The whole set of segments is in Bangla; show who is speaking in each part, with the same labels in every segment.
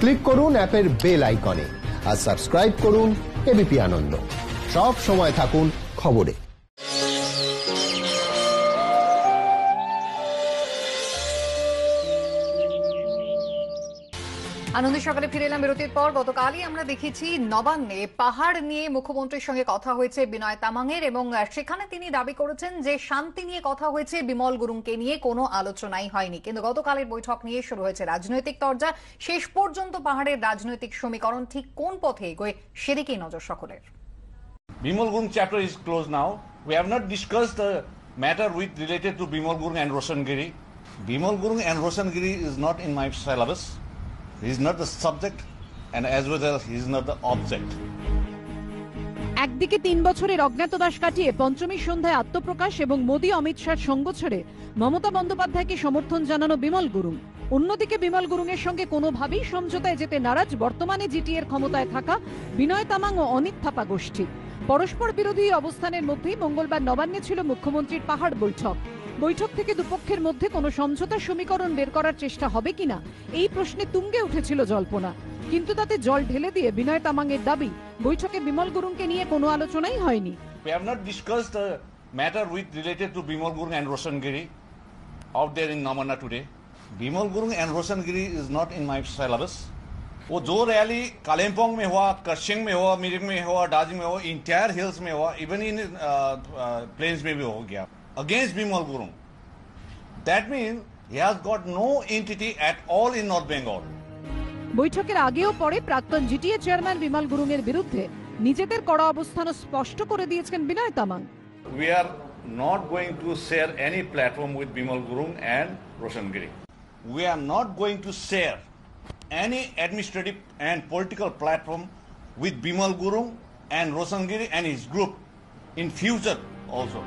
Speaker 1: ক্লিক করুন অ্যাপের বেল আইকনে আর সাবস্ক্রাইব করুন এবিপি আনন্দ। সব সময় থাকুন খবরে।
Speaker 2: আনন্দের সকালে ফিরে এলাম বিরতির পর। গতকালই আমরা দেখেছি নবান্নে পাহাড় নিয়ে মুখ্যমন্ত্রীর সঙ্গে কথা হয়েছে বিনয় তামাংয়ের, এবং সেখানে তিনি দাবি করেছেন যে শান্তি নিয়ে কথা হয়েছে, বিমল গুরুংকে নিয়ে কোনো আলোচনাই হয়নি। কিন্তু গতকালের বৈঠক নিয়ে শুরু হয়েছে রাজনৈতিক তরজা। শেষ পর্যন্ত পাহাড়ের রাজনৈতিক সমীকরণ ঠিক কোন পথে এগোয় সেদিকেই নজর সকলের।
Speaker 3: Bimal Gurung chapter is closed now. We have not discussed the matter with related to Bimal Gurung and Roshan Giri. Bimal Gurung and Roshan Giri is not in my syllabus. He is not the subject, and as well as he is not the object.
Speaker 4: একদিকে 3 বছরের অজ্ঞাতবাস কাটিয়ে পঞ্চমী সন্ধ্যায় আত্মপ্রকাশ এবং মোদী অমিত শাহর সঙ্গ ছেড়ে মমতা বন্দ্যোপাধ্যায়কে সমর্থন জানানো বিমল গুরুং। অন্যদিকে বিমল গুরুং এর সঙ্গে কোনোভাবেই সমঝোতায় যেতে নারাজ বর্তমানে জিটিএর ক্ষমতায় থাকা বিনয় তামাং ও অনিত থাপা গোষ্ঠী। পরস্পর বিরোধী অবস্থানের মধ্যেই মঙ্গলবার নবান্নে ছিল মুখ্যমন্ত্রীর পাহাড় বৈঠক। বৈঠক থেকে দুপক্ষের মধ্যে কোনো সমঝোতার সমীকরণ বের করার চেষ্টা হবে কিনা এই প্রশ্নে তুঙ্গে উঠেছিল জল্পনা। কিন্তু তাতে জল ঢেলে দিয়ে বিনয় তামাংয়ের দাবি, বৈঠকে বিমল গুরুংকে নিয়ে কোনো আলোচনাই হয়নি।
Speaker 3: We have not discussed the matter with related to Bimal Gurung and Roshan Giri out there in Namanna today. Bimal Gurung and Roshan Giri is not in my syllabus. वो जो रैली कालिम्पोंग में हुआ, कर्शिंग में हुआ, मिरिक में हुआ, दार्जिलिंग में हुआ, इंटायर हिल्स में हुआ, इवन इन प्लेन्स में भी हो गया against Bimal Gurung. That means he has got no entity at all in North Bengal.
Speaker 4: বৈঠকের আগেও পরে প্রাক্তন জিটিএ চেয়ারম্যান বিমল গুরুং এর বিরুদ্ধে নিজেদের কড়া অবস্থান স্পষ্ট করে দিয়েছেন বিনয় Tamang.
Speaker 3: We are not going to share any platform with Bimal Gurung and Roshan Giri. We are not going to share any administrative and political platform with Bimal Gurung and Roshan Giri and his group in future also.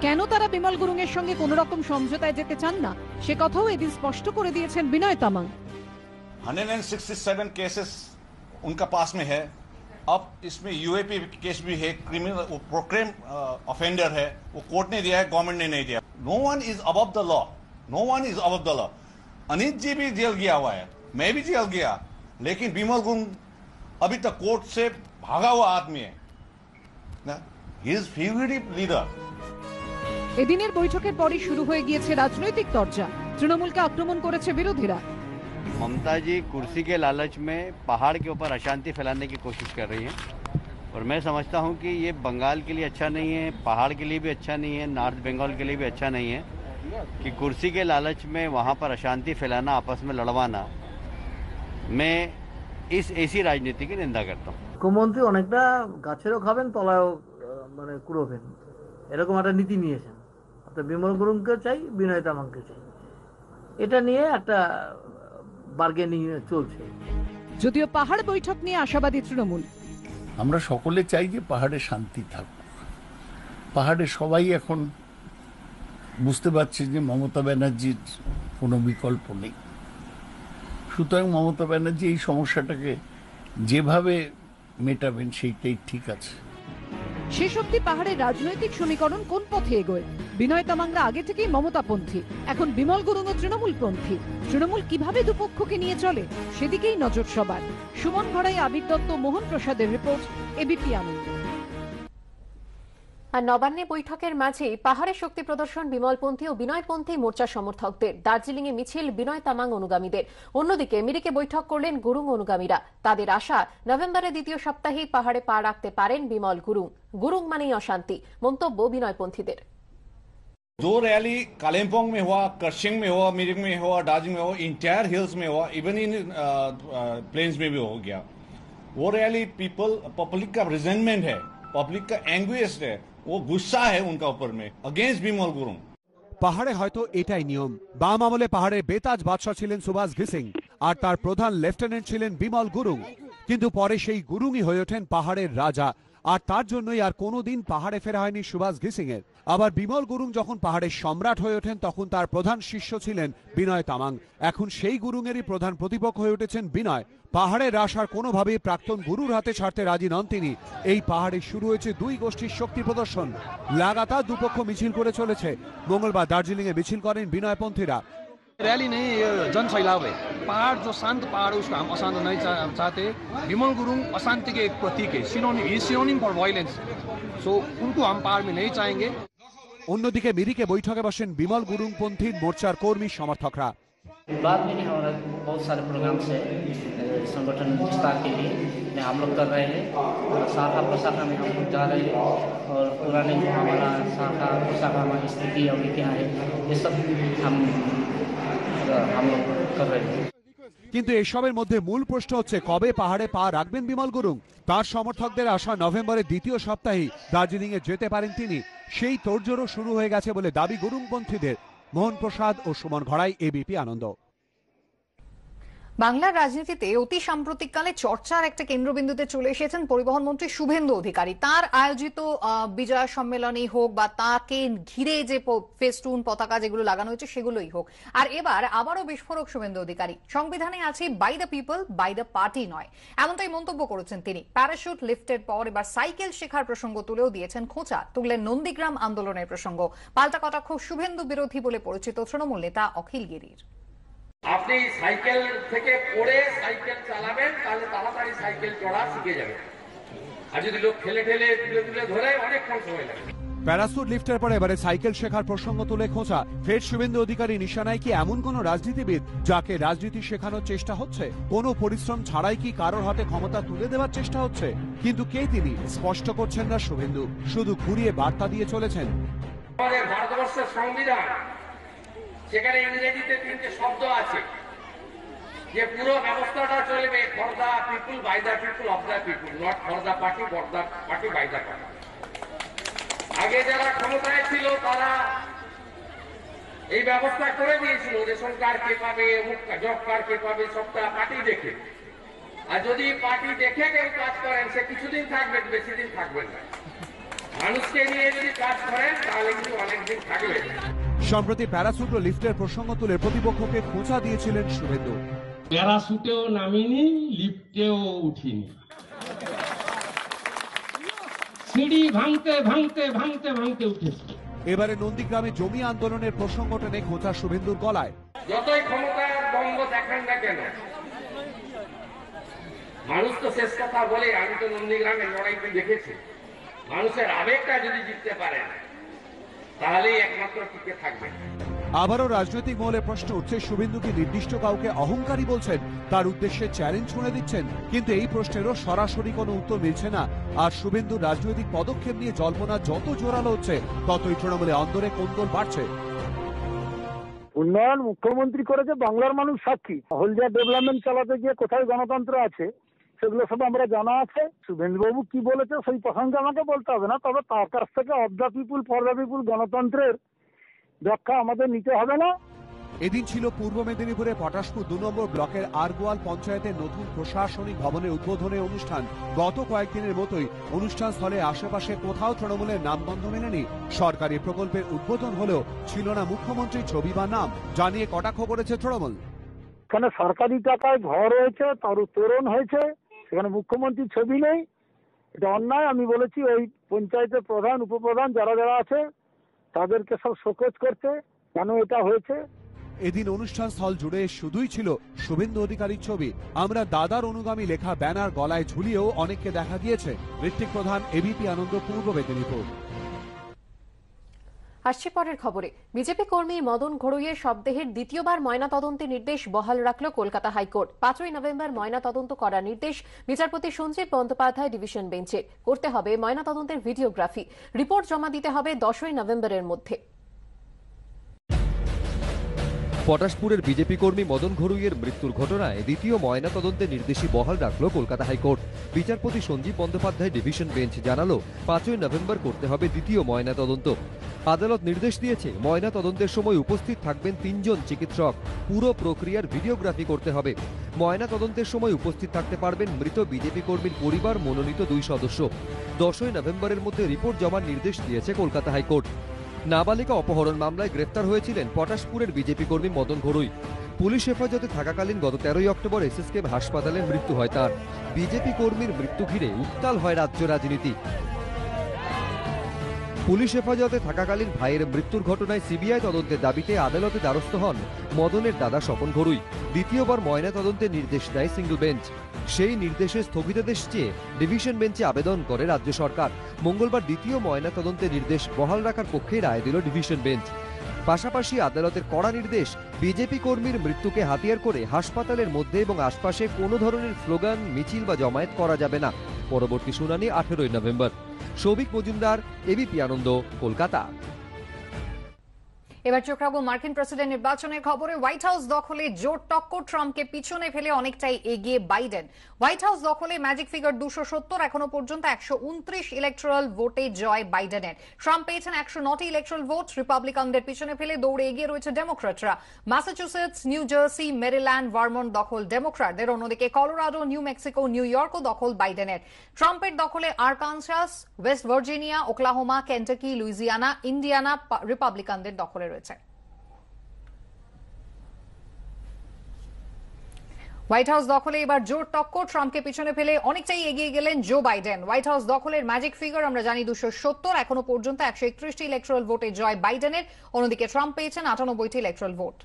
Speaker 4: কেন তারা বিমল গুরুং এর সঙ্গে কোন রকম সমঝোতায় যেতে চান না সে কথাও এদিন স্পষ্ট করে দিয়েছেন বিনয় তামাং।
Speaker 3: 167 केसेस उनका पास में है। अब इसमें यूएपी केस भी है, क्रिमिनल प्रोक्लेम ऑफेंडर है, वो कोर्ट ने दिया है, गवर्नमेंट ने नहीं दिया। No one is above the law, no one is above the law. Anit ji भी जेल गया हुआ है, मैं भी जेल गया, लेकिन बिमल गुरुंग अभी तक कोर्ट से भागा हुआ आदमी है। He is fugitive leader.
Speaker 4: এদিনের বৈঠকের পরই শুরু হয়ে গিয়েছে রাজনৈতিক তরজা। তৃণমূলকে আক্রমণ করেছে বিরোধীরা।
Speaker 5: ममता जी कुर्सी के लालच में पहाड़ के ऊपर अशांति फैलाने की कोशिश कर रही हैं, और मैं समझता हूं कि ये बंगाल के लिए अच्छा नहीं है, पहाड़ के लिए भी अच्छा नहीं है, नॉर्थ बंगाल के लिए भी अच्छा नहीं है कि कुर्सी के लालच में वहां पर अशांति फैलाना, आपस में लड़वाना। मैं इस ऐसी राजनीति की निंदा करता हूँ।
Speaker 6: মুখ্যমন্ত্রী অনেকটা গাছেরও খাবেন তলায়ও মানে কুড়োবেন, এরকম একটা নীতি নিয়েছেন। অর্থাৎ বিমল গুরুংকে চাই, বিনয় তামাংকে চাই, এটা নিয়ে একটা বার্গেনিং চলছে।
Speaker 4: যদিও পাহাড় বৈঠক নিয়ে আশাবাদী তৃণমূল।
Speaker 7: আমরা সকলে চাই যে পাহাড়ে শান্তি থাকুক। পাহাড়ে সবাই এখন বুঝতে পারছে যে মমতা ব্যানার্জির কোনো বিকল্প নেই। সুতরাং মমতা ব্যানার্জি এই সমস্যাটাকে যেভাবে মেটাবেন সেইটাই ঠিক আছে।
Speaker 4: শেষ অব্দি পাহাড়ের রাজনৈতিক সমীকরণ কোন পথে এগোয়? বিনয় তামাংরা আগে থেকেই মমতাপন্থী, এখন বিমল গুরুং ও তৃণমূলপন্থী। তৃণমূল কিভাবে দুপক্ষকে নিয়ে চলে সেদিকেই নজর সবার। সুমন ঘড়াই, আবির দত্ত, মোহন প্রসাদের রিপোর্ট, এবিপি আনন্দ।
Speaker 8: আর নবান্নে বৈঠকের মাঝেই পাহাড়ে শক্তি প্রদর্শন বিমলপন্থী ও বিনয়পন্থী মোর্চা সমর্থকদের, দার্জিলিং এ মিছিল বিনয় তামাং অনুগামীদের। অন্যদিকে মিরিকে বৈঠক করলেন গুরুং অনুগামীরা। তাদের আশা, নভেম্বরের দ্বিতীয় সপ্তাহেই পাহাড়ে পা রাখতে পারেন বিমল গুরুং। গুরুং মানেই অশান্তি, মন্তব্য বিনয়পন্থীদের।
Speaker 3: जो रैली कालिम्पोंग में हुआ, कर्शिंग में हुआ, मिरिक में हुआ, दार्जिलिंग में हुआ, इंटायर हिल्स में हुआ, इवन इन प्लेन्स में भी हो गया, वो रैली पब्लिक का रिजेंटमेंट है, पब्लिक का एंग्विश है, वो गुस्सा है उनका ऊपर में अगेंस्ट बिमल गुरुंग।
Speaker 9: পাহাড়ে হয়তো এটাই নিয়ম। বাম আমলে পাহাড়ের বেতাজ বাদশা ছিলেন সুভাষ ঘিসিং, আর তার প্রধান লেফটেন্যান্ট ছিলেন বিমল গুরুং। কিন্তু পরে সেই গুরুংই হয়ে ওঠেন পাহাড়ের রাজা, আর তার জন্যই আর কোনোদিন পাহাড়ে ফেরা হয়নি সুভাষ ঘিসিং এর। আবার বিমল গুরুং যখন পাহাড়ের সম্রাট হয়ে ওঠেন তখন তার প্রধান শিষ্য ছিলেন বিনয় তামাং। এখন সেই গুরুংয়েরই প্রধান প্রতিপক্ষ হয়ে উঠেছেন বিনয়। পাহাড়ের রাশ আর কোনোভাবেই প্রাক্তন গুরুর হাতে ছাড়তে রাজি নন তিনি। এই পাহাড়ে শুরু হয়েছে দুই গোষ্ঠীর শক্তি প্রদর্শন। লাগাতার দুপক্ষ মিছিল করে চলেছে। মঙ্গলবার দার্জিলিং এ মিছিল করেন বিনয়পন্থীরা।
Speaker 10: रैली नहीं, ये जन सैलाब है। पहाड़ जो शांत पहाड़ है उसको हम अशांत नहीं चाहते। विमल गुरुंग अशांति के एक प्रतीक है, सिनोनिम फॉर वायलेंस। सो उनको हम पहाड़ में नहीं चाहेंगे।
Speaker 9: অন্যদিকে মিরিকে বৈঠকে বসেন বিমল গুরুংপন্থী মোর্চার কর্মী সমর্থকরা।
Speaker 11: बाद में नहीं, हमारा बहुत सारे प्रोग्राम से संगठन विस्तार के लिए हम लोग कर रहे हैं। शाखा प्रशाखा में हम लोग जा रहे हैं और पुराने जो हमारा शाखा प्रशाखा हमारी स्थिति अभी क्या है ये सब हम लोग कर रहे हैं।
Speaker 9: কিন্তু এসবের মধ্যে মূল প্রশ্ন হচ্ছে কবে পাহাড়ে পা রাখবেন বিমল গুরুং। তার সমর্থকদের আশা নভেম্বরের দ্বিতীয় সপ্তাহেই দার্জিলিং এ যেতে পারেন তিনি। সেই তোড়জোড়ও শুরু হয়ে গেছে বলে দাবি গুরুংপন্থীদের। মোহন প্রসাদ ও সুমন ঘড়াই, এবিপি আনন্দ।
Speaker 2: বাংলার রাজনীতিতে অতি সাম্প্রতিককালে চর্চার একটা কেন্দ্রবিন্দুতে চলে এসেছেন পরিবহন মন্ত্রী শুভেন্দু অধিকারী। তার আয়োজিত বিজয় সম্মেলনী হোক বা তাকে ঘিরে যে ফেস্টুন পতাকা যেগুলো লাগানো হয়েছে সেগুলোই হোক, আর এবার আবারও বিস্ফোরক শুভেন্দু অধিকারী। সংবিধানে আছে by the people, by the party নয়, এমনটাই মন্তব্য করেছেন তিনি। প্যারাশুট লিফটের পর এবার সাইকেল শেখার প্রসঙ্গ তুলেও দিয়েছেন খোঁচা, তুললেন নন্দীগ্রাম আন্দোলনের প্রসঙ্গ। পাল্টা কটাক্ষ শুভেন্দু বিরোধী বলে পরিচিত তৃণমূল নেতা অখিল গিরির।
Speaker 12: আপনি সাইকেল থেকে পড়ে সাইকেল চালাবেন তাহলে তাড়াতাড়ি সাইকেল চড়া শিখে যাবেন, আর যদি লোক ঠেলে ঠেলে তুলে তুলে ধরে অনেকক্ষণ সময় লাগে।
Speaker 9: প্যারাসুট লিফটের পরে এবারে সাইকেল শেখার প্রসঙ্গ তুলে খোঁচা। ফের শুভেন্দু অধিকারী নিশানায় কি এমন কোন রাজনীতিবিদ যাকে রাজনীতি শেখানোর চেষ্টা হচ্ছে? কোনো পরিশ্রম ছাড়াই কি কারোর হাতে ক্ষমতা তুলে দেওয়ার চেষ্টা হচ্ছে? কিন্তু কে তিনি স্পষ্ট করছেন না শুভেন্দু, শুধু ঘুরিয়ে বার্তা দিয়ে চলেছেন।
Speaker 12: আমাদের ভারতবর্ষের সংবিধান, সেখানে ইংরেজিতে 3টে শব্দ আছে যে পুরো ব্যবস্থাটা চলবে for the people, by the people, of the people, not for the party, for the party, by the party. আগে যারা ক্ষমতায় ছিল তারা এই ব্যবস্থা করে দিয়েছিল, রেশন কার্ড কে পাবে, জব কার্ড কে পাবে, সবটা পার্টি দেখে। আর যদি পার্টি দেখে কেউ কাজ করেন সে কিছুদিন থাকবেন, বেশি দিন থাকবেন না। মানুষকে নিয়ে যদি কাজ করেন তাহলে কিন্তু অনেকদিন থাকবেন।
Speaker 9: সম্প্রতি প্যারাসুট ও লিফটের প্রসঙ্গ তুলে প্রতিপক্ষকে খোঁচা দিয়েছিলেন শুভেন্দু।
Speaker 13: প্যারাসুটেও নামিনি, লিফটেও উঠিনি, সিঁড়ি ভাঙতে ভাঙতে ভাঙতে ভাঙতে উঠেছি।
Speaker 9: এবারে নন্দীগ্রামে জমি আন্দোলনের প্রসঙ্গ টেনে খোঁচা শুভেন্দুর গলায়।
Speaker 12: যতই ক্ষমতার দ্বন্দ্ব দেখান না কেন, মানুষ তো শেষ কথা বলে। আমি তো নন্দীগ্রামের লড়াইটি দেখেছি। মানুষের আবেগটা যদি জিততে পারে তাহলেই একমাত্র টিকে থাকবে।
Speaker 9: আবারও রাজনৈতিক মহলে প্রশ্ন উঠছে, শুভেন্দু কি নির্দিষ্ট কাউকে অহংকারী বলছেন, তার উদ্দেশ্যে চ্যালেঞ্জ ছুঁড়ে দিচ্ছেন? কিন্তু এই প্রশ্নেরও সরাসরি কোনো উত্তর মিলছে না। আর শুভেন্দুর রাজনৈতিক পদক্ষেপ নিয়ে জল্পনা যত জোরালো হচ্ছে ততই তৃণমূলে অন্দরে কোন্দল বাড়ছে।
Speaker 14: উন্নয়ন মুখ্যমন্ত্রী করেছে, বাংলার মানুষ সাক্ষী। হলদিয়া ডেভেলপমেন্ট চালাতে গিয়ে কোথায় গণতন্ত্র আছে সেগুলো সব আমরা জানা আছে। শুভেন্দুবাবু কি বলেছে সেই প্রসঙ্গে আমাকে বলতে হবে না, তবে তার কাছ থেকে of the people, for the পিপুল গণতন্ত্রের ব্যাখ্যা আমাদের নিতে হবে না।
Speaker 9: এদিন ছিল পূর্ব মেদিনীপুরে পটাশপুর 2 নম্বর ব্লকের আরগোয়াল পঞ্চায়েতের নতুন প্রশাসনিক ভবনের উদ্বোধনী অনুষ্ঠান। গত কয়েকদিনের মতোই অনুষ্ঠান স্থলে আশেপাশে কোথাও তৃণমূলের নামগন্ধ মেলেনি। সরকারি প্রকল্পের উদ্বোধন হলেও ছিল না মুখ্যমন্ত্রীর ছবি বা নাম, জানিয়ে কটাক্ষ করেছে তৃণমূল।
Speaker 14: এখানে সরকারি টাকায় ঘর হয়েছে, তার তোরণ হয়েছে, সেখানে মুখ্যমন্ত্রীর ছবি নেই। এটা অন্যায়। আমি বলেছি ওই পঞ্চায়েতের প্রধান, উপপ্রধান যারা যারা আছে তাদেরকে সব শোকজ করতে, কেন এটা হয়েছে।
Speaker 9: এদিন অনুষ্ঠান স্থল জুড়ে শুধুই ছিল শুভেন্দু অধিকারীর ছবি। আমরা দাদার অনুগামী লেখা ব্যানার গলায় ঝুলিয়েও অনেককে দেখা গিয়েছে। ঋত্বিক প্রধান, এবিপি আনন্দ, পূর্ব মেদিনীপুর।
Speaker 8: আসছে পরের খবরে। বিজেপি কর্মী মদন ঘড়ইয়ের শবদেহের দ্বিতীয়বার ময়না তদন্তের নির্দেশ বহাল রাখল কলকাতা হাইকোর্ট। 5ই নভেম্বর ময়না তদন্ত করার নির্দেশ বিচারপতি সঞ্জীব বন্দ্যোপাধ্যায় ডিভিশন বেঞ্চের। করতে হবে ময়না তদন্তের ভিডিওগ্রাফি। রিপোর্ট জমা দিতে হবে 10ই নভেম্বরের মধ্যে।
Speaker 15: পটাশপুরের বিজেপি কর্মী মদন ঘড়ইয়ের মৃত্যুর ঘটনায় দ্বিতীয় ময়না তদন্তের নির্দেশই বহাল রাখল কলকাতা হাইকোর্ট। বিচারপতি সঞ্জীব বন্দ্যোপাধ্যায় ডিভিশন বেঞ্চ জানালো 5ই নভেম্বর করতে হবে দ্বিতীয় ময়না তদন্ত। আদালত নির্দেশ দিয়েছে ময়না তদন্তের সময় উপস্থিত থাকবেন 3 জন চিকিৎসক। পুরো প্রক্রিয়ার ভিডিওগ্রাফি করতে হবে। ময়না তদন্তের সময় উপস্থিত থাকতে পারবেন মৃত বিজেপি কর্মীর পরিবার মনোনীত 2 সদস্য। 10ই নভেম্বরের মধ্যে রিপোর্ট জমার নির্দেশ দিয়েছে কলকাতা হাইকোর্ট। নাবালিকা অপহরণ মামলায় গ্রেফতার হয়েছিলেন পটাশপুরের বিজেপি কর্মী মদন ঘড়ই। পুলিশ হেফাজতে থাকাকালীন গত 13ই অক্টোবর এসএসকেএম হাসপাতালে মৃত্যু হয় তার। বিজেপি কর্মীর মৃত্যু ঘিরে উত্তাল হয় রাজ্য রাজনীতি। পুলিশ হেফাজতে থাকাকালীন ভাইয়ের মৃত্যুর ঘটনায় সিবিআই তদন্তের দাবিতে আদালতে দ্বারস্থ হন মদনের দাদা স্বপন ঘরুই। দ্বিতীয়বার ময়না তদন্তের নির্দেশ দেয় সিঙ্গল বেঞ্চ। সেই নির্দেশে স্থগিতাদেশ চেয়ে ডিভিশন বেঞ্চে আবেদন করে রাজ্য সরকার। মঙ্গলবার দ্বিতীয় ময়না তদন্তের নির্দেশ বহাল রাখার পক্ষে রায় দিল ডিভিশন বেঞ্চ। পাশাপাশি আদালতের কড়া নির্দেশ, বিজেপি কর্মীর মৃত্যুকে হাতিয়ার করে হাসপাতালের মধ্যে এবং আশপাশে কোনো ধরনের স্লোগান, মিছিল বা জমায়েত করা যাবে না। পরবর্তী শুনানি 18 নভেম্বর। সৌভিক মজুমদার, এবিপি আনন্দ, কলকাতা।
Speaker 2: এবার চোখ রাখবো মার্কিন প্রেসিডেন্ট নির্বাচনের খবরে। হোয়াইট হাউস দখলে জোর টক্কর, ট্রাম্পকে পিছনে ফেলে অনেকটাই এগিয়ে বাইডেন। হোয়াইট হাউস দখলে ম্যাজিক ফিগার 270, এখনো পর্যন্ত 129 ইলেকট্রাল ভোটে জয় বাইডেনের। ট্রাম্প পেয়েছেন 109টি ইলেকট্রাল ভোট। রিপাবলিকানদের পিছনে ফেলে দৌড়ে এগিয়ে রয়েছে ডেমোক্র্যাটরা। Massachusetts, New Jersey, Maryland, Vermont দখল ডেমোক্র্যাটদের। অন্যদিকে কলোরাডো, নিউ মেক্সিকো, নিউ ইয়র্কও দখল বাইডেনের। ট্রাম্পের দখলে Arkansas, West Virginia, Oklahoma, Kentucky, Louisiana, Indiana রিপাবলিকানদের দখলে রয়েছে। হোয়াইট হাউস দখলে এবার জোর টক্কর, ট্রাম্পকে পিছনে ফেলে অনেকটাই এগিয়ে গেলেন জো বাইডেন। হোয়াইট হাউস দখলের ম্যাজিক ফিগার আমরা জানি 270, এখনো পর্যন্ত 131টি ইলেকট্রাল ভোটে জয় বাইডেনের। অন্যদিকে ট্রাম্প পেয়েছেন 98টি ইলেকট্রাল ভোট।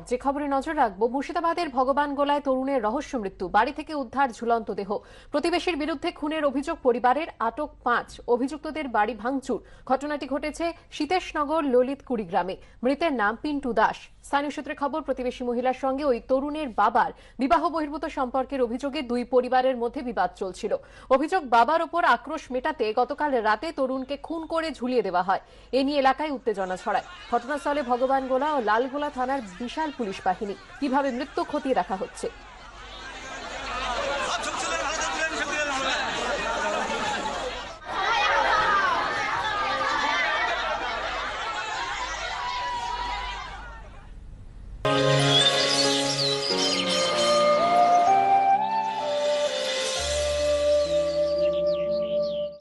Speaker 8: যে খবরে নজর রাখবো, মুর্শিদাবাদের ভগবান গোলায় তরুণের রহস্য মৃত্যু, বাড়ি থেকে উদ্ধার ঝুলন্ত দেহ। প্রতিবেশীর বিরুদ্ধে খুনের অভিযোগ পরিবারের, আটক 5, অভিযুক্তদের বাড়ি ভাঙচুর। ঘটনাটি ঘটেছে সীতেশনগর ললিত কুড়িগ্রামে। মৃতের নাম পিন্টু দাস। স্থানীয় সূত্রে খবর, প্রতিবেশী মহিলার সঙ্গে ওই তরুণের বাবার বিবাহ বহির্ভূত সম্পর্কের অভিযোগে দুই পরিবারের মধ্যে বিবাদ চলছিল। অভিযোগ, বাবার ওপর আক্রোশ মেটাতে গতকাল রাতে তরুণকে খুন করে ঝুলিয়ে দেওয়া হয়। এ নিয়ে এলাকায় উত্তেজনা ছড়ায়। ঘটনাস্থলে ভগবানগোলা ও লালগোলা থানার বিশাল পুলিশ বাহিনী। কিভাবে মৃত্যু খতিয়ে দেখা হচ্ছে।